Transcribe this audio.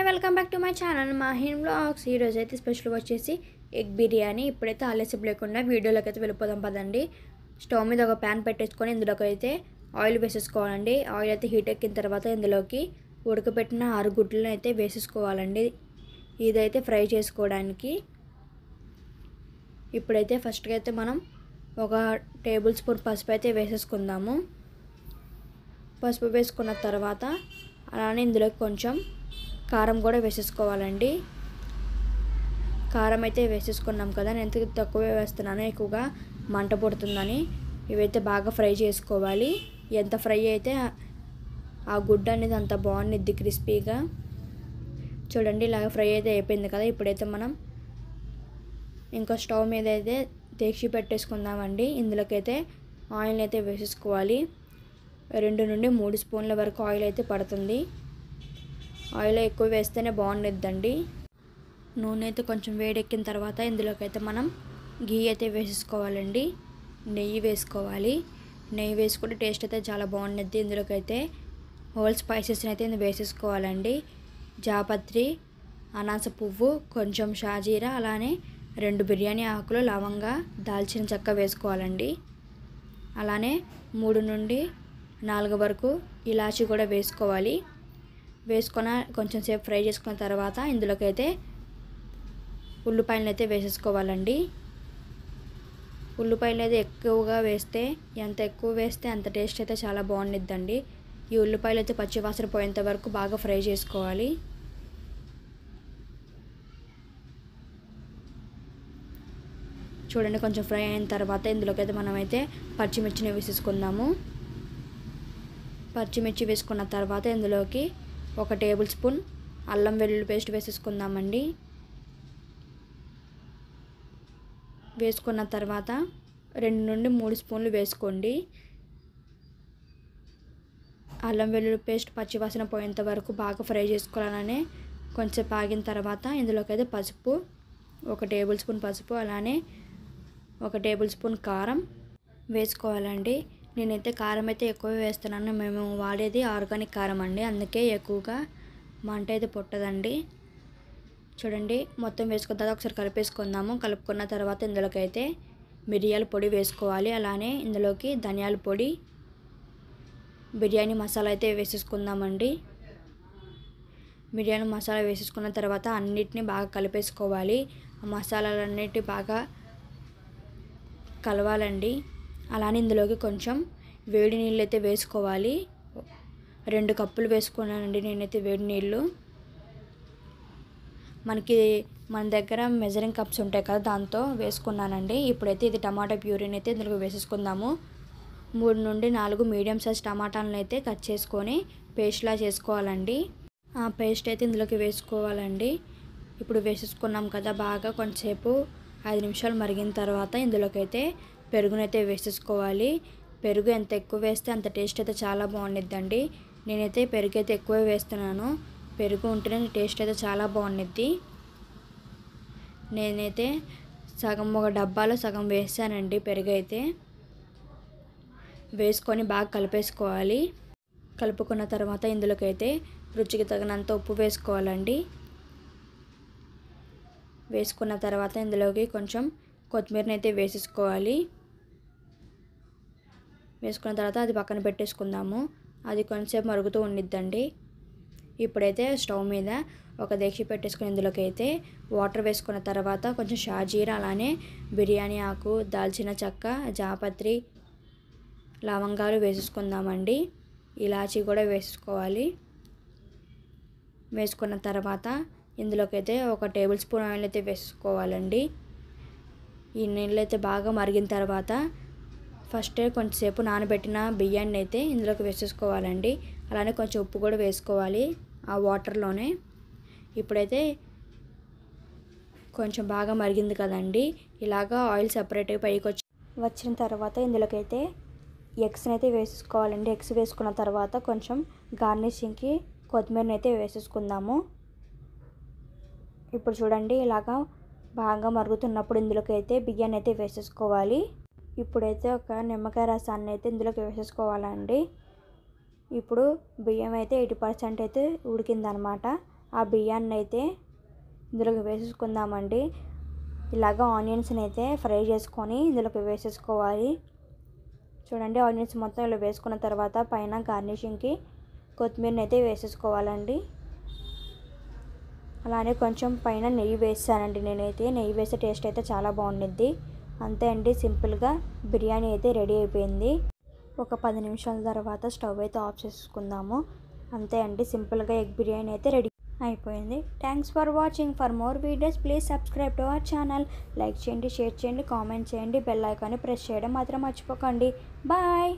Hi welcome back to my channel Mahin blogs. ఈరోజు అయితే special వచ్చేసి ఎగ్ బిర్యానీ. ఇప్పుడైతే ఆలస్యం లేకుండా వీడియోలోకి అయితే వెళ్ళిపోదాం పదండి. స్టవ్ మీద ఒక ప్యాన్ పెట్టేసుకొని ఇందులోకి అయితే ఆయిల్ వేసేసుకోవాలండి. ఆయిల్ అయితే హీట్ ఎక్కిన తర్వాత ఇందులోకి ఉడకబెట్టిన 6 గుడ్లను అయితే వేసేసుకోవాలండి. ఇదైతే ఫ్రై చేసుకోవడానికి. ఇప్పుడైతే ఫస్ట్గా అయితే మనం ఒక టేబుల్ స్పూన్ పసుపు అయితే వేసేసుకుందాము. పసుపు వేసుకున్న తర్వాత అలానే ఇందులోకి కొంచెం కారం కూడా వేసేసుకోవాలండి. కారం అయితే వేసేసుకున్నాం కదా, నేను ఎంత తక్కువే వేస్తున్నాను, ఎక్కువగా మంట పుడుతుందని. ఇవైతే బాగా ఫ్రై చేసుకోవాలి. ఎంత ఫ్రై అయితే ఆ గుడ్డ అనేది అంత బాగుండిద్ది క్రిస్పీగా. చూడండి ఇలాగ ఫ్రై అయితే అయిపోయింది కదా. ఇప్పుడైతే మనం ఇంకో స్టవ్ మీద అయితే దేక్షి పెట్టేసుకుందామండి. ఇందులోకైతే ఆయిల్ అయితే వేసేసుకోవాలి. 2 నుండి 3 స్పూన్ల వరకు ఆయిల్ అయితే పడుతుంది. ఆయిల్ ఎక్కువ వేస్తేనే బాగుండిద్దండి. నూనె అయితే కొంచెం వేడెక్కిన తర్వాత ఇందులోకి అయితే మనం గీ అయితే వేసేసుకోవాలండి. నెయ్యి వేసుకోవాలి. నెయ్యి వేసుకుంటే టేస్ట్ అయితే చాలా బాగుండిద్ది. ఇందులోకి అయితే హోల్ స్పైసెస్ని అయితే వేసేసుకోవాలండి. జాపత్రి, అనాస పువ్వు, కొంచెం షాజీరా, అలానే 2 బిర్యానీ ఆకులు, లవంగా, దాల్చిన చెక్క వేసుకోవాలండి. అలానే 3 నుండి 4 వరకు ఇలాచీ కూడా వేసుకోవాలి. వేసుకొని కొంచెం సేపు ఫ్రై చేసుకున్న తర్వాత ఇందులోకి అయితే ఉల్లిపాయలను అయితే వేసేసుకోవాలండి. ఉల్లిపాయలు అయితే ఎక్కువగా వేస్తే, ఎంత ఎక్కువ వేస్తే అంత టేస్ట్ అయితే చాలా బాగుండిద్దండి. ఈ ఉల్లిపాయలు అయితే పచ్చివాసన పోయేంత వరకు బాగా ఫ్రై చేసుకోవాలి. చూడండి కొంచెం ఫ్రై అయిన తర్వాత ఇందులోకి అయితే మనమైతే పచ్చిమిర్చిని వేసేసుకుందాము. పచ్చిమిర్చి వేసుకున్న తర్వాత ఇందులోకి 1 టేబుల్ స్పూన్ అల్లం వెల్లుల్లి పేస్ట్ వేసేసుకుందామండి. వేసుకున్న తర్వాత 2 నుండి 3 స్పూన్లు వేసుకోండి. అల్లం వెల్లుల్లి పేస్ట్ పచ్చివాసన పోయేంత వరకు బాగా ఫ్రై చేసుకోవాలనే. కొంచెం ఆగిన తర్వాత ఇందులోకి అయితే పసుపు, 1 టేబుల్ స్పూన్ పసుపు, అలానే 1 టేబుల్ స్పూన్ కారం వేసుకోవాలండి. నేనైతే కారం అయితే ఎక్కువ వేస్తున్నాను. మేము వాడేది ఆర్గానిక్ కారం అండి, అందుకే ఎక్కువగా మంట అయితే పుట్టదండి. చూడండి మొత్తం వేసుకున్న తర్వాత ఒకసారి కలిపేసుకుందాము. కలుపుకున్న తర్వాత ఇందులోకి అయితే మిరియాల పొడి వేసుకోవాలి. అలానే ఇందులోకి ధనియాల పొడి, బిర్యానీ మసాలా అయితే వేసేసుకుందామండి. బిర్యానీ మసాలా వేసేసుకున్న తర్వాత అన్నిటిని బాగా కలిపేసుకోవాలి. ఆ మసాలాలన్నిటి బాగా కలవాలండి. అలానే ఇందులోకి కొంచెం వేడి నీళ్ళు అయితే వేసుకోవాలి. 2 కప్పులు వేసుకున్నానండి నేనైతే వేడి నీళ్ళు. మన దగ్గర మెజరింగ్ కప్స్ ఉంటాయి కదా, దాంతో వేసుకున్నానండి. ఇప్పుడైతే ఇది టమాటా ప్యూరీని అయితే ఇందులో వేసేసుకుందాము. 3 నుండి 4 మీడియం సైజ్ టమాటాలను అయితే కట్ చేసుకొని పేస్ట్లా చేసుకోవాలండి. ఆ పేస్ట్ అయితే ఇందులోకి వేసుకోవాలండి. ఇప్పుడు వేసేసుకున్నాం కదా, బాగా కొంచెంసేపు 5 నిమిషాలు మరిగిన తర్వాత ఇందులోకి అయితే పెరుగునైతే వేసేసుకోవాలి. పెరుగు ఎంత ఎక్కువ వేస్తే అంత టేస్ట్ అయితే చాలా బాగుండిద్దండి. నేనైతే పెరుగు అయితే ఎక్కువ వేస్తున్నాను. పెరుగు ఉంటేనే టేస్ట్ అయితే చాలా బాగుండిద్ది. నేనైతే ఒక డబ్బాలో సగం వేసానండి. పెరుగు అయితే వేసుకొని బాగా కలిపేసుకోవాలి. కలుపుకున్న తర్వాత ఇందులోకి అయితే రుచికి తగినంత ఉప్పు వేసుకోవాలండి. వేసుకున్న తర్వాత ఇందులోకి కొంచెం కొత్తిమీరని అయితే వేసేసుకోవాలి. వేసుకున్న తర్వాత అది పక్కన పెట్టేసుకుందాము. అది కొంచెంసేపు మరుగుతూ ఉండిద్దండి. ఇప్పుడైతే స్టవ్ మీద ఒక దేక్షి పెట్టేసుకుని ఇందులోకి అయితే వాటర్ వేసుకున్న తర్వాత కొంచెం షాజీరా, అలానే బిర్యానీ ఆకు, దాల్చిన చెక్క, జాపత్రి, లవంగాలు వేసేసుకుందామండి. ఇలాచీ కూడా వేసుకోవాలి. వేసుకున్న తర్వాత ఇందులోకి అయితే 1 టేబుల్ స్పూన్ ఆయిల్ అయితే వేసుకోవాలండి. ఈ నీళ్ళు అయితే బాగా మరిగిన తర్వాత ఫస్టే కొంచెంసేపు నానబెట్టిన బియ్యాన్ని అయితే ఇందులోకి వేసేసుకోవాలండి. అలానే కొంచెం ఉప్పు కూడా వేసుకోవాలి ఆ వాటర్లోనే. ఇప్పుడైతే కొంచెం బాగా మరిగింది కదండి. ఇలాగా ఆయిల్ సెపరేట్గా పైకి వచ్చిన తర్వాత ఇందులోకి అయితే ఎగ్స్ని అయితే వేసేసుకోవాలండి. ఎగ్స్ వేసుకున్న తర్వాత కొంచెం గార్నిషింగ్కి కొత్తిమీరని అయితే వేసేసుకుందాము. ఇప్పుడు చూడండి ఇలాగా బాగా మరుగుతున్నప్పుడు ఇందులోకి అయితే బియ్యాన్ని అయితే వేసేసుకోవాలి. ఇప్పుడైతే ఒక నిమ్మకాయ రసాన్ని అయితే ఇందులోకి వేసేసుకోవాలండి. ఇప్పుడు బియ్యం అయితే 80% అయితే ఉడికిందనమాట. ఆ బియ్యాన్ని అయితే ఇందులోకి వేసేసుకుందామండి. ఇలాగ ఆనియన్స్ని అయితే ఫ్రై చేసుకొని ఇందులోకి వేసేసుకోవాలి. చూడండి, ఆనియన్స్ మొత్తం ఇలా వేసుకున్న తర్వాత పైన గార్నిషింగ్కి కొత్తిమీరని అయితే వేసేసుకోవాలండి. అలానే కొంచెం పైన నెయ్యి వేసానండి. నేనైతే నెయ్యి వేసే టేస్ట్ అయితే చాలా బాగుండిద్ది. అంతే అండి, సింపుల్గా బిర్యానీ అయితే రెడీ అయిపోయింది. ఒక 10 నిమిషాల తర్వాత స్టవ్ అయితే ఆఫ్ చేసుకుందాము. అంతే అండి, సింపుల్గా ఎగ్ బిర్యానీ అయితే రెడీ అయిపోయింది. Thanks for watching. For more videos please subscribe to our channel. Like చేయండి, షేర్ చేయండి, కామెంట్ చేయండి, బెల్ ఐకాన్ని ప్రెస్ చేయడం మాత్రం మర్చిపోకండి. బాయ్.